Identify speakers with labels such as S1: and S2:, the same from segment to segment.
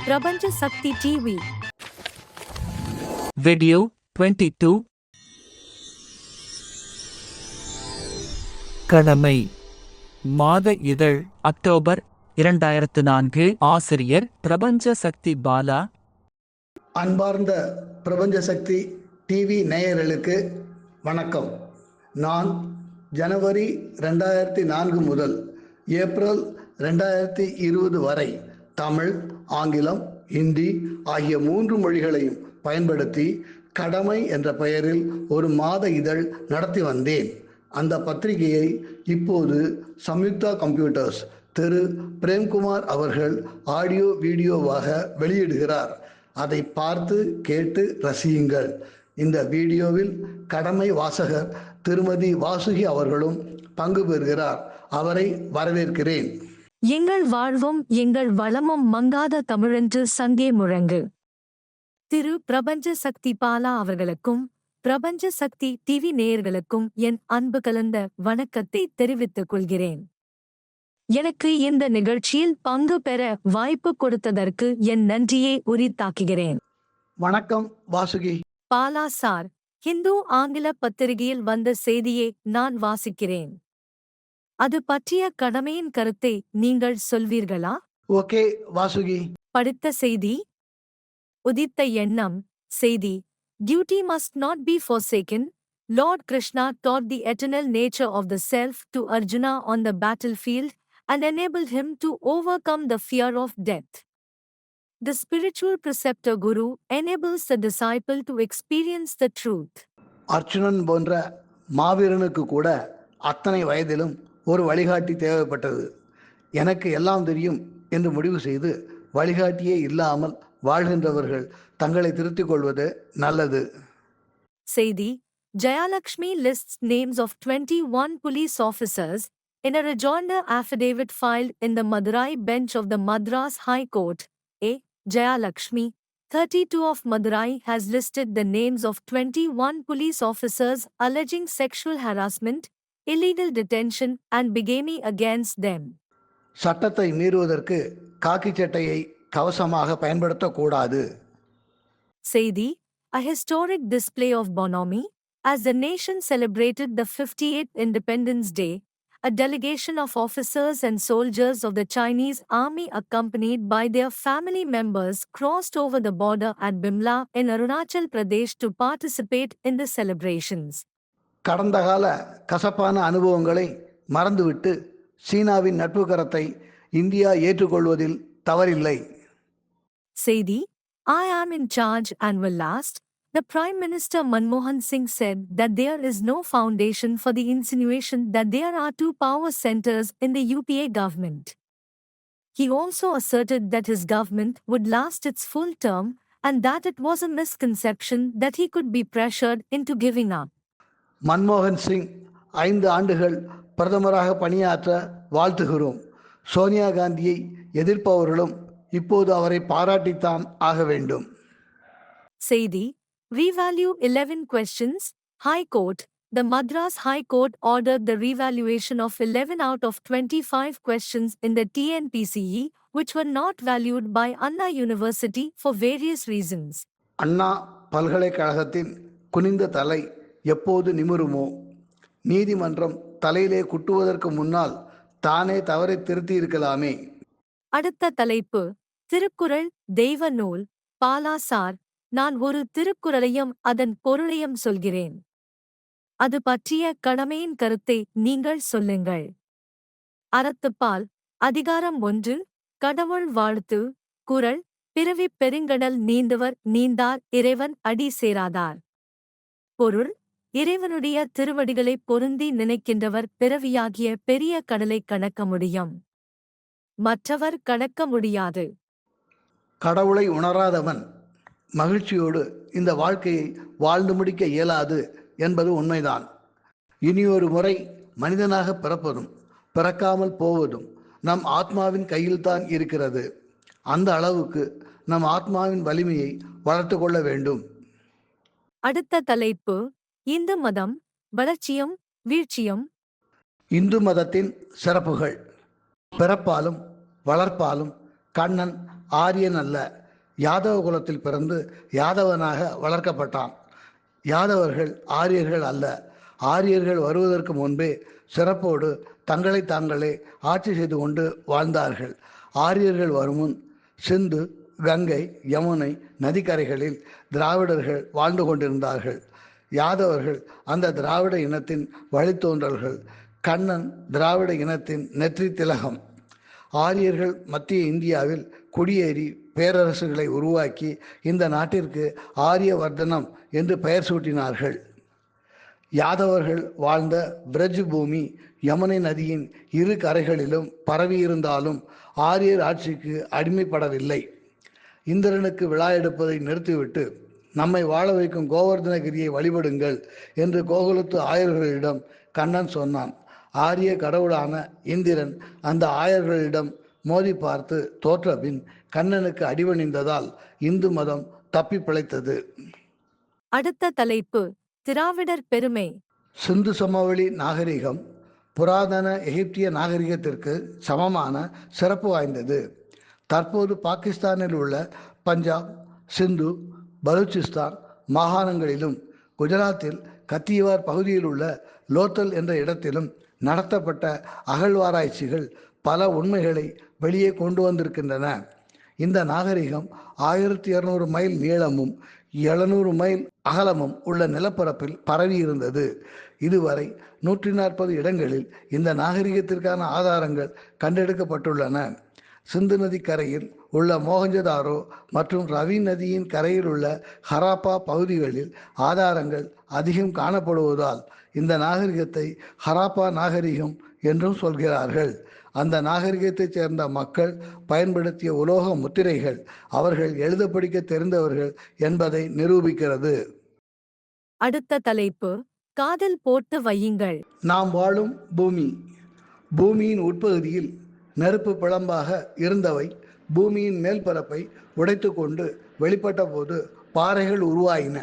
S1: பிரபஞ்ச சக்தி TV.
S2: Video 22. கடமை. மாத இதழ், அக்டோபர் 2004. ஆசிரியர் பிரபஞ்ச சக்தி பாலா.
S3: அன்பார்ந்த பிரபஞ்ச சக்தி டிவி நேயர்களுக்கு வணக்கம். நான் ஜனவரி 2004 முதல் ஏப்ரல் 2020 வரை தமிழ், ஆங்கிலம், ஹிந்தி ஆகிய 3 மொழிகளையும் பயன்படுத்தி கடமை என்ற பெயரில் ஒரு மாத இதழ் நடத்தி வந்தேன். அந்த பத்திரிகையை இப்போது சம்யுக்தா கம்ப்யூட்டர்ஸ் திரு பிரேம்குமார் அவர்கள் ஆடியோ வீடியோவாக வெளியிடுகிறார். அதை பார்த்து கேட்டு ரசியுங்கள். இந்த வீடியோவில் கடமை வாசகர் திருமதி வாசுகி அவர்களும் பங்கு பெறுகிறார். அவரை வரவேற்கிறேன்.
S1: எங்கள் வாழ்வும் எங்கள் வளமும் மங்காத தமிழென்று சங்கே முழங்கு. திரு பிரபஞ்ச சக்தி பாலா அவர்களுக்கும் பிரபஞ்ச சக்தி டிவி நேயர்களுக்கும் என் அன்பு கலந்த வணக்கத்தை தெரிவித்துக் கொள்கிறேன். எனக்கு இந்த நிகழ்ச்சியில் பங்கு பெற வாய்ப்பு கொடுத்ததற்கு என் நன்றியை உரித்தாக்குகிறேன்.
S3: வணக்கம் வாசுகி.
S1: பாலா சார், ஹிந்து ஆங்கில பத்திரிகையில் வந்த செய்தியை நான் வாசிக்கிறேன். அது பற்றிய கடமையின் கருத்தை நீங்கள் சொல்வீர்களா?
S3: ஓகே வாசுகி.
S1: படித்த செய்தி. உதித்த எண்ணம். செய்தி. Duty must not be forsaken. Lord Krishna taught the eternal nature of the self to Arjuna on the battlefield and enabled him to overcome the fear of death. The spiritual preceptor Guru enables the disciple to experience the truth.
S3: Arjunan போன்ற மாவீரனுக்கு கூட அத்தனை வயதிலும் ஒரு வழிகாட்டி தேவைப்பட்டது. எனக்கு எல்லாம் தெரியும் என்று முடிவு செய்து வழிகாட்டியே இல்லாமல் வாழ்கின்றவர்கள் தங்களை திருத்திக் கொள்வது நல்லது.
S1: செய்தி. Jayalakshmi lists names of 21 police officers in a rejoinder affidavit filed in the Madurai bench of the Madras High Court. A. Jayalakshmi, 32 of Madurai, has listed the names of 21 police officers alleging sexual harassment, illegal detention and bigamy against them.
S3: சட்டத்தை மீறுவதற்கு காக்கி சட்டையை கவசமாக பயன்படுத்தக்கூடாது.
S1: செய்தி. A historic display of bonhomie. As the nation celebrated the 58th Independence Day, a delegation of officers and soldiers of the Chinese army accompanied by their family members crossed over the border at Bimla in Arunachal Pradesh to participate in the celebrations.
S3: கடந்த கால கசப்பான அனுபவங்களை மறந்துவிட்டு சீனாவின் நட்பு கரத்தை India ஏற்றுக்கொள்வதில் தவறில்லை.
S1: செய்தி. I am in charge and will last. The Prime Minister Manmohan Singh said that there is no foundation for the insinuation that there are 2 power centers in the UPA government. He also asserted that his government would last its full term and that it was a misconception that he could be pressured into giving up.
S3: மன்மோகன் சிங் 5 ஆண்டுகள் பிரதமராக பணியாற்ற வாழ்த்துகிறோம். சோனியா காந்தியை எதிர்ப்பவர்களும் இப்போது அவரை பாராட்டித்தான் ஆக வேண்டும்.
S1: செய்தி. Revalue 11 questions. High Court. The Madras High Court ordered the revaluation of 11 out of 25 questions in the TNPCE, which were not valued by Anna University for various reasons.
S3: அண்ணா பல்கலைக்கழகத்தின் குனிந்த தலை எப்போது நிமிருமோ? நீதிமன்றம் தலையிலே குட்டுவதற்கு முன்னால் தானே தவறை திருத்தி இருக்கலாமே.
S1: அடுத்த தலைப்பு. திருக்குறள் தெய்வ நூல். பாலா சார், நான் ஒரு திருக்குறளையும் அதன் பொருளையும் சொல்கிறேன். அது பற்றிய கடமையின் கருத்தை நீங்கள் சொல்லுங்கள். அறத்துப்பால். அதிகாரம் 1. கடவுள் வாழ்த்து. குறள். பிறவிப் பெருங்கடல் நீந்துவர் நீந்தார் இறைவன் அடி சேராதார். பொருள். இறைவனுடைய திருவடிகளைப் பொருந்தி நினைக்கின்றவர் பிறவியாகிய பெரிய கடலை கடக்க முடியும். மற்றவர் கடக்க முடியாது.
S3: கடவுளை உணராதவன் மகிழ்ச்சியோடு இந்த வாழ்க்கையை வாழ்ந்து முடிக்க இயலாது என்பது உண்மைதான். இனியொரு முறை மனிதனாக பிறப்பதும் பிறக்காமல் போவதும் நம் ஆத்மாவின் கையில்தான் இருக்கிறது. அந்த அளவுக்கு நம் ஆத்மாவின் வலிமையை வளர்த்து கொள்ள வேண்டும்.
S1: அடுத்த தலைப்பு. இந்து மதம். வளர்ச்சியும் வீழ்ச்சியும்.
S3: இந்து மதத்தின் சிறப்புகள். பிறப்பாலும் வளர்ப்பாலும் கண்ணன் ஆரியன் அல்ல. யாதவ குலத்தில் பிறந்து யாதவனாக வளர்க்கப்பட்டான். யாதவர்கள் ஆரியர்கள் அல்ல. ஆரியர்கள் வருவதற்கு முன்பே சிறப்போடு தங்களை தாங்களே ஆட்சி செய்து கொண்டு வாழ்ந்தார்கள். ஆரியர்கள் வருமுன் சிந்து, கங்கை, யமுனை நதிக்கரைகளில் திராவிடர்கள் வாழ்ந்து கொண்டிருந்தார்கள். யாதவர்கள் அந்த திராவிட இனத்தின் வழித்தோன்றல்கள். கண்ணன் திராவிட இனத்தின் நெற்றி திலகம். ஆரியர்கள் மத்திய இந்தியாவில் குடியேறி பேரரசுகளை உருவாக்கி இந்த நாட்டிற்கு ஆரியவர்தனம் என்று பெயர் சூட்டினார்கள். யாதவர்கள் வாழ்ந்த பிரஜ் பூமி யமுனை நதியின் இரு கரைகளிலும் பரவியிருந்தாலும் ஆரியர் ஆட்சிக்கு அடிமைப்படவில்லை. இந்திரனுக்கு விழா எடுப்பதை நிறுத்திவிட்டு நம்மை வாழ வைக்கும் கோவர்தனகிரியை வழிபடுங்கள் என்று கோகுலத்து ஆயர்களிடம் கண்ணன் சொன்னான். ஆரிய கடவுளான இந்திரன் அந்த ஆயர்களிடம் மோதி பார்த்து தோற்றபின் கண்ணனுக்கு அடிபணிந்ததால் இந்து மதம் தப்பி பிழைத்தது.
S1: அடுத்த தலைப்பு திராவிடர் பெருமை.
S3: சிந்து சமவெளி நாகரிகம் புராதன எகிப்திய நாகரிகத்திற்கு சமமான சிறப்பு வாய்ந்தது. தற்போது பாகிஸ்தானில் உள்ள பஞ்சாப், சிந்து, பலூச்சிஸ்தான் மாகாணங்களிலும் குஜராத்தில் கத்தியவார் பகுதியில் உள்ள லோத்தல் என்ற இடத்திலும் நடத்தப்பட்ட அகழ்வாராய்ச்சிகள் பல உண்மைகளை வெளியே கொண்டு வந்திருக்கின்றன. இந்த நாகரிகம் 1200 மைல் நீளமும் 700 மைல் அகலமும் உள்ள நிலப்பரப்பில் பரவி இருந்தது. இதுவரை 140 இடங்களில் இந்த நாகரிகத்திற்கான ஆதாரங்கள் கண்டெடுக்கப்பட்டுள்ளன. சிந்து நதி கரையில் உள்ள மோகஞ்சதாரோ மற்றும் ரவி நதியின் கரையில் உள்ள ஹராப்பா பகுதிகளில் ஆதாரங்கள் அதிகம் காணப்படுவதால் இந்த நாகரிகத்தை ஹராப்பா நாகரிகம் என்றும் சொல்கிறார்கள். அந்த நாகரிகத்தைச் சேர்ந்த மக்கள் பயன்படுத்திய உலோக முத்திரைகள் அவர்கள் எழுத படிக்க தெரிந்தவர்கள் என்பதை நிரூபிக்கிறது.
S1: அடுத்த தலைப்பு காதல் போட்டு வையுங்கள்.
S3: நாம் வாழும் பூமி. பூமியின் உட்பகுதியில் நெருப்பு பிழம்பாக இருந்தவை பூமியின் மேல் பரப்பை உடைத்து கொண்டு வெளிப்பட்ட போது பாறைகள் உருவாயின.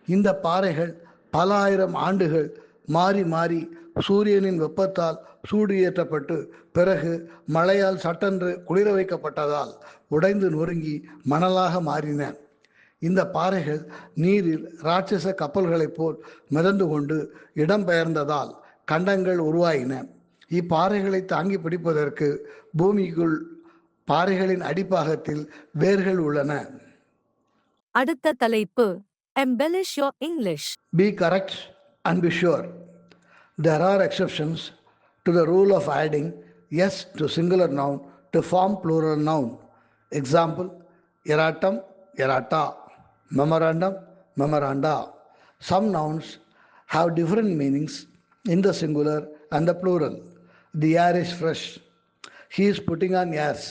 S3: இந்த பாறைகள் பல ஆயிரம் ஆண்டுகள் மாறி மாறி சூரியனின் வெப்பத்தால் சூடு ஏற்றப்பட்டு பிறகு மழையால் சட்டென்று குளிர வைக்கப்பட்டதால் உடைந்து நொறுங்கி மணலாக மாறின. இந்த பாறைகள் நீரில் ராட்சச கப்பல்களைப் போல் மிதந்து கொண்டு இடம்பெயர்ந்ததால் கண்டங்கள் உருவாயின. இப்பாறைகளை தாங்கி பிடிப்பதற்கு பூமிக்குள் பாறைகளின் அடிப்பாகத்தில் வேர்கள் உள்ளன.
S1: அடுத்த தலைப்பு embellish your English.
S3: Be correct and be sure. There are exceptions to the rule of adding yes to singular noun to form plural noun. Example, erratum, errata, memorandum, memoranda. Some nouns have different meanings in the singular and the plural. The air is fresh. He is putting on airs.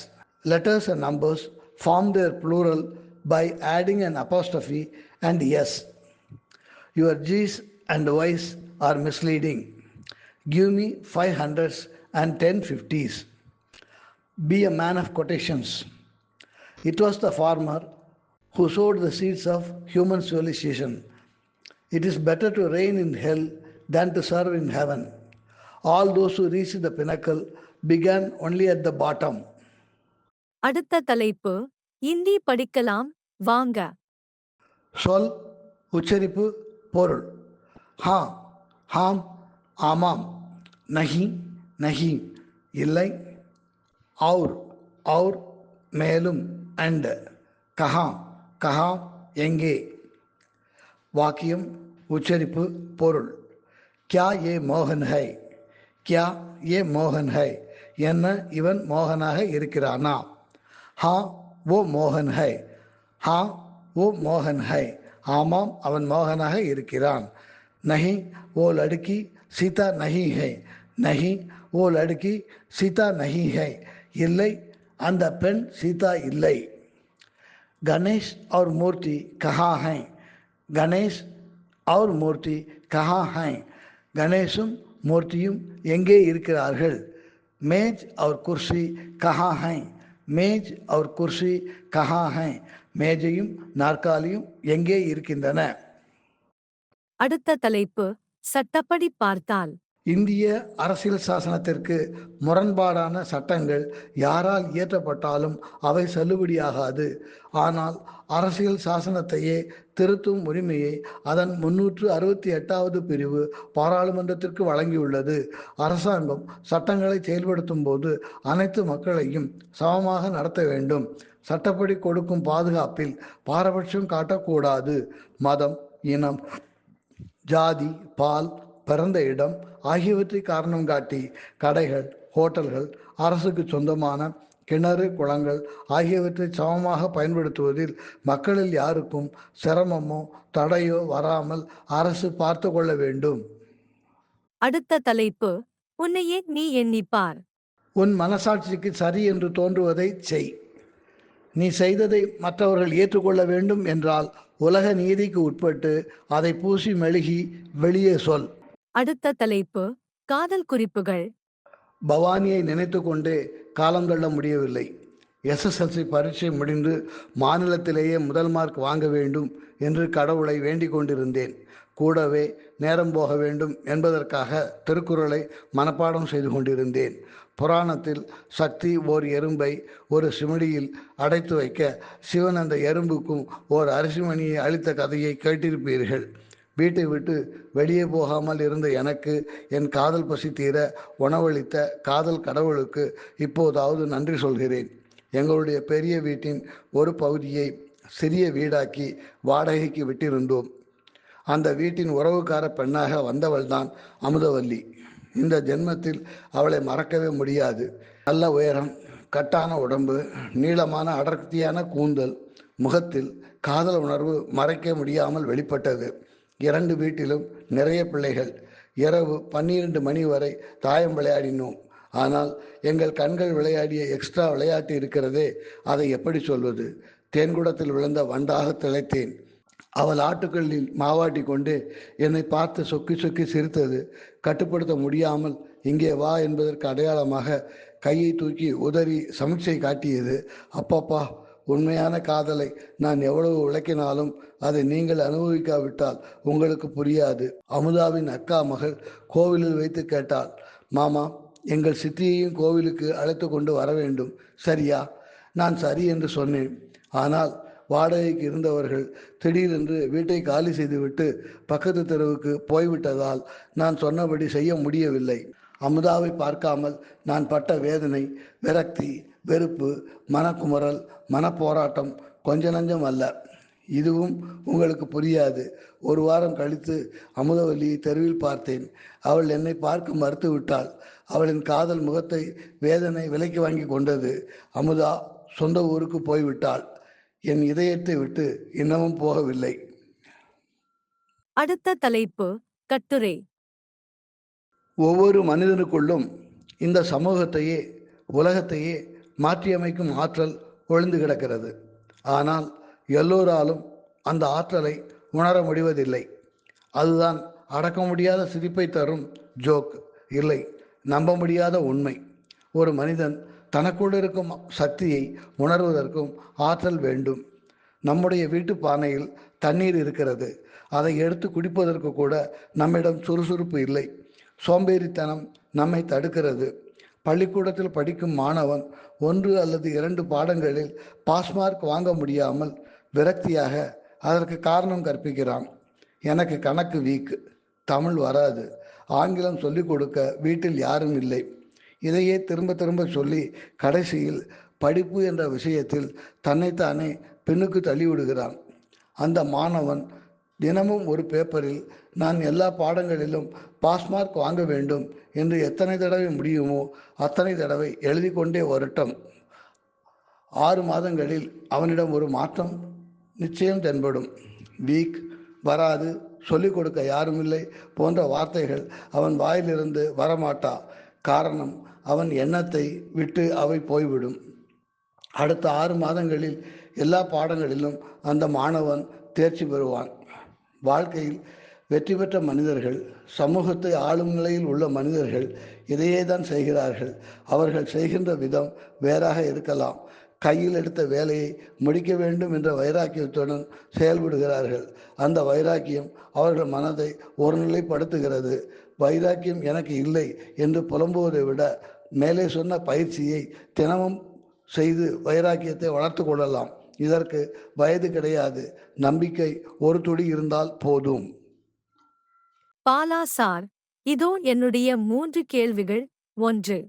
S3: Letters and numbers form their plural by adding an apostrophe and yes. Your G's and Y's are misleading. Give me 500s and 1050s. Be a man of quotations. It was the farmer who sowed the seeds of human civilization. It is better to reign in hell than to serve in heaven. All those who reach the pinnacle began only at the bottom.
S1: அடுத்த தலைப்பு இந்தி படிக்கலாம் வாங்க.
S3: சொல், உச்சரிப்பு, பொருள். ஹா, ஹாம், ஆமாம். நஹி, நஹி, இல்லை. ஔர், ஔர், மேலும், அண்ட். கஹா, கஹா, எங்கே. வாக்கியம், உச்சரிப்பு, பொருள். क्या ये மோகன் है? क्या ये மோகன் है? என்ன இவன் மோகனாக இருக்கிறானா? ஹா ஓ மோகன் है. ஹா ஓ மோகன் है. ஆமாம் அவன் மோகனாக இருக்கிறான். नहीं वो लड़की सीता नहीं है. नहीं वो लड़की सीता नहीं है. இல்லை அந்த பெண் சீதா இல்லை. गणेश और मूर्ति कहाँ हैं? गणेश और मूर्ति कहाँ हैं? கணேசும் மூர்த்தியும் எங்கே இருக்கிறார்கள்? மேஜ் और कुर्सी कहाँ हैं? மேஜ் और कुर्सी कहाँ हैं? மேஜையும் நாற்காலியும் எங்கே இருக்கின்றன?
S1: அடுத்த தலைப்பு சட்டப்படி பார்த்தால்
S3: இந்திய அரசியல் சாசனத்திற்கு முரண்பாடான சட்டங்கள் யாரால் இயற்றப்பட்டாலும் அவை செல்லுபடியாகாது. ஆனால் அரசியல் சாசனத்தையே திருத்தும் உரிமையை அதன் 368வது பிரிவு பாராளுமன்றத்திற்கு வழங்கியுள்ளது. அரசாங்கம் சட்டங்களை செயல்படுத்தும் போது அனைத்து மக்களையும் சமமாக நடத்த வேண்டும். சட்டப்படி கொடுக்கும் பாதுகாப்பில் பாரபட்சம் காட்டக்கூடாது. மதம், இனம், ஜாதி, பால், பிறந்த இடம் ஆகியவற்றை காரணம் காட்டி கடைகள், ஹோட்டல்கள், அரசுக்கு சொந்தமான கிணறு, குளங்கள் ஆகியவற்றை சமமாக பயன்படுத்துவதில் மக்களில் யாருக்கும் சிரமமோ தடையோ வராமல் அரசு பார்த்து கொள்ள வேண்டும்.
S1: அடுத்த தலைப்பு, உன்னையே நீ எண்ணிப்பார்.
S3: உன் மனசாட்சிக்கு சரி என்று தோன்றுவதை செய். நீ செய்ததை மற்றவர்கள் ஏற்றுக்கொள்ள வேண்டும் என்றால் உலக நீதிக்கு உட்பட்டு அதை பூசி மெழுகி வெளியே சொல்.
S1: அடுத்த தலைப்பு, காதல் குறிப்புகள்.
S3: பவானியை நினைத்து கொண்டே காலந்தள்ள முடியவில்லை. எஸ்எஸ்எல்சி பரீட்சை முடிந்து மாநிலத்திலேயே முதல் மார்க் வாங்க வேண்டும் என்று கடவுளை வேண்டிக் கொண்டிருந்தேன். கூடவே நேரம் போக வேண்டும் என்பதற்காக திருக்குறளை மனப்பாடம் செய்து கொண்டிருந்தேன். புராணத்தில் சக்தி ஓர் எறும்பை ஒரு சிமிடியில் அடைத்து வைக்க சிவன் அந்த எறும்புக்கும் ஓர் அரிசிமணியை அளித்த கதையை கேட்டிருப்பீர்கள். வீட்டை விட்டு வெளியே போகாமல் இருந்த எனக்கு என் காதல் பசி தீர உணவளித்த காதல் கடவுளுக்கு இப்போதாவது நன்றி சொல்கிறேன். எங்களுடைய பெரிய வீட்டின் ஒரு பகுதியை சிறிய வீடாக்கி வாடகைக்கு விட்டிருந்தோம். அந்த வீட்டின் உறவுக்கார பெண்ணாக வந்தவள்தான் அமுதவல்லி. இந்த ஜென்மத்தில் அவளை மறக்கவே முடியாது. நல்ல உயரம், கட்டான உடம்பு, நீளமான அடர்த்தியான கூந்தல், முகத்தில் காதல் உணர்வு மறைக்க முடியாமல் வெளிப்பட்டது. 2 வீட்டிலும் நிறைய பிள்ளைகள். இரவு 12 மணி வரை தாயம் விளையாடினோம். ஆனால் எங்கள் கண்கள் விளையாடிய எக்ஸ்ட்ரா விளையாட்டு இருக்கிறதே, அதை எப்படி சொல்வது? தேன்குடத்தில் விழுந்த வண்டாக திளைத்தேன். அவள் ஆட்டுக்களில் மாவாட்டி கொண்டு என்னை பார்த்து சொக்கி சொக்கி சிரித்தது. கட்டுப்படுத்த முடியாமல் இங்கே வா என்பதற்கு அடையாளமாக கையை தூக்கி உதறி சமிச்சை காட்டியது. அப்பப்பா, உண்மையான காதலை நான் எவ்வளவு விளக்கினாலும் அதை நீங்கள் அனுபவிக்காவிட்டால் உங்களுக்கு புரியாது. அமுதாவின் அக்கா மகள் கோவிலில் வைத்து கேட்டாள், மாமா, எங்கள் சித்தியையும் கோவிலுக்கு அழைத்து கொண்டு வர வேண்டும், சரியா? நான் சரி என்று சொன்னேன். ஆனால் வாடகைக்கு இருந்தவர்கள் திடீரென்று வீட்டை காலி செய்துவிட்டு பக்கத்து தெருவுக்கு போய்விட்டதால் நான் சொன்னபடி செய்ய முடியவில்லை. அமுதாவை பார்க்காமல் நான் பட்ட வேதனை, விரக்தி, வெறுப்பு, மனக்குமுறல், மனப்போராட்டம் கொஞ்ச நஞ்சம் அல்ல. இதுவும் உங்களுக்கு புரியாது. 1 வாரம் கழித்து அமுதவல்லியை தெருவில் பார்த்தேன். அவள் என்னை பார்க்க மறுத்து விட்டாள். அவளின் காதல் முகத்தை வேதனை விலைக்கு வாங்கி கொண்டது. அமுதா சொந்த ஊருக்கு போய்விட்டாள். என் இதயத்தை விட்டு இன்னமும் போகவில்லை.
S1: அடுத்த தலைப்பு, கட்டுரை.
S3: ஒவ்வொரு மனிதனுக்குள்ளும் இந்த சமூகத்தையே உலகத்தையே மாற்றியமைக்கும் ஆற்றல் ஒளிந்து கிடக்கிறது. ஆனால் எல்லோராலும் அந்த ஆற்றலை உணர முடிவதில்லை. அதுதான் அடக்க முடியாத சிரிப்பை தரும் ஜோக், இல்லை, நம்ப முடியாத உண்மை. ஒரு மனிதன் தனக்குள் இருக்கும் சக்தியை உணர்வதற்கும் ஆற்றல் வேண்டும். நம்முடைய வீட்டு பானையில் தண்ணீர் இருக்கிறது. அதை எடுத்து குடிப்பதற்கு கூட நம்மிடம் சுறுசுறுப்பு இல்லை. சோம்பேறித்தனம் நம்மை தடுக்கிறது. பள்ளிக்கூடத்தில் படிக்கும் மாணவன் 1 அல்லது 2 பாடங்களில் பாஸ்மார்க் வாங்க முடியாமல் விரக்தியாக அதற்கு காரணம் கற்பிக்கிறான். எனக்கு கணக்கு வீக், தமிழ் வராது, ஆங்கிலம் சொல்லிக் கொடுக்க வீட்டில் யாரும் இல்லை. இதையே திரும்ப திரும்ப சொல்லி கடைசியில் படிப்பு என்ற விஷயத்தில் தன்னைத்தானே பின்னுக்கு தள்ளிவிடுகிறான். அந்த மாணவன் தினமும் ஒரு பேப்பரில் நான் எல்லா பாடங்களிலும் பாஸ்மார்க் வாங்க வேண்டும் என்று எத்தனை தடவை முடியுமோ அத்தனை தடவை எழுதி கொண்டே வரட்டும். 6 மாதங்களில் அவனிடம் ஒரு மாற்றம் நிச்சயம் தென்படும். வீக், வராது, சொல்லிக் கொடுக்க யாரும் இல்லை போன்ற வார்த்தைகள் அவன் வாயிலிருந்து வரமாட்டா. காரணம், அவன் எண்ணத்தை விட்டு அவை போய்விடும். அடுத்த 6 மாதங்களில் எல்லா பாடங்களிலும் அந்த மாணவன் தேர்ச்சி பெறுவான். வாழ்க்கையில் வெற்றி பெற்ற மனிதர்கள், சமூகத்தை ஆளும் நிலையில் உள்ள மனிதர்கள் இதையே தான் செய்கிறார்கள். அவர்கள் செய்கின்ற விதம் வேறாக இருக்கலாம். கையில் எடுத்த வேலையை முடிக்க வேண்டும் என்ற வைராக்கியத்துடன் செயல்படுகிறார்கள். அந்த வைராக்கியம் அவர்கள் மனதை ஒருநிலைப்படுத்துகிறது. வைராக்கியம் எனக்கு இல்லை என்று புலம்புவதை விட மேலே சொன்ன பயிற்சியை தினமும் செய்து வைராக்கியத்தை வளர்த்து கொள்ளலாம். இதற்கு வயது கிடையாது. நம்பிக்கை ஒரு துளி இருந்தால் போதும்.
S1: பாலா சார், இதோ என்னுடைய 3 கேள்விகள். 1.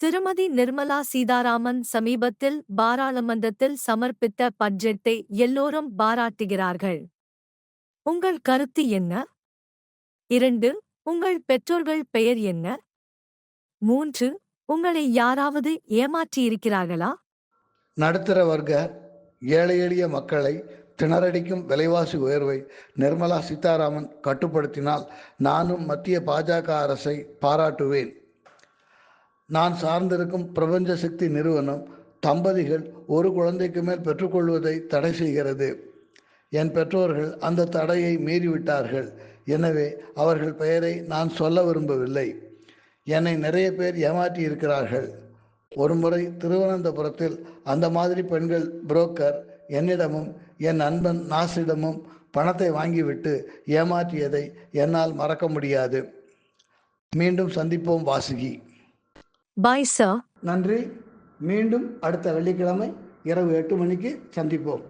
S1: திருமதி நிர்மலா சீதாராமன் சமீபத்தில் பாராளுமன்றத்தில் சமர்ப்பித்த பட்ஜெட்டை எல்லோரும் பாராட்டுகிறார்கள். உங்கள் கருத்து என்ன? 2. உங்கள் பெற்றோர்கள் பெயர் என்ன? 3. உங்களை யாராவது ஏமாற்றியிருக்கிறார்களா?
S3: நடுத்தர வர்க்க ஏழை எளிய மக்களை திணறடிக்கும் விலைவாசி உயர்வை நிர்மலா சீதாராமன் கட்டுப்படுத்தினால் நானும் மத்திய பாஜக அரசை பாராட்டுவேன். நான் சார்ந்திருக்கும் பிரபஞ்ச சக்தி நிறுவனம் தம்பதிகள் ஒரு குழந்தைக்கு மேல் பெற்றுக்கொள்வதை தடை செய்கிறது. என் பெற்றோர்கள் அந்த தடையை மீறிவிட்டார்கள். எனவே அவர்கள் பெயரை நான் சொல்ல விரும்பவில்லை. என்னை நிறைய பேர் ஏமாற்றி இருக்கிறார்கள். ஒருமுறை திருவனந்தபுரத்தில் அந்த மாதிரி பெண்கள் புரோக்கர் என்னிடமும் என் நண்பன் நாசிடமும் பணத்தை வாங்கிவிட்டு ஏமாற்றியதை என்னால் மறக்க முடியாது. மீண்டும் சந்திப்போம் வாசுகி.
S1: Bye sir.
S3: நன்றி. மீண்டும் அடுத்த வெள்ளிக்கிழமை இரவு 8 மணிக்கு சந்திப்போம்.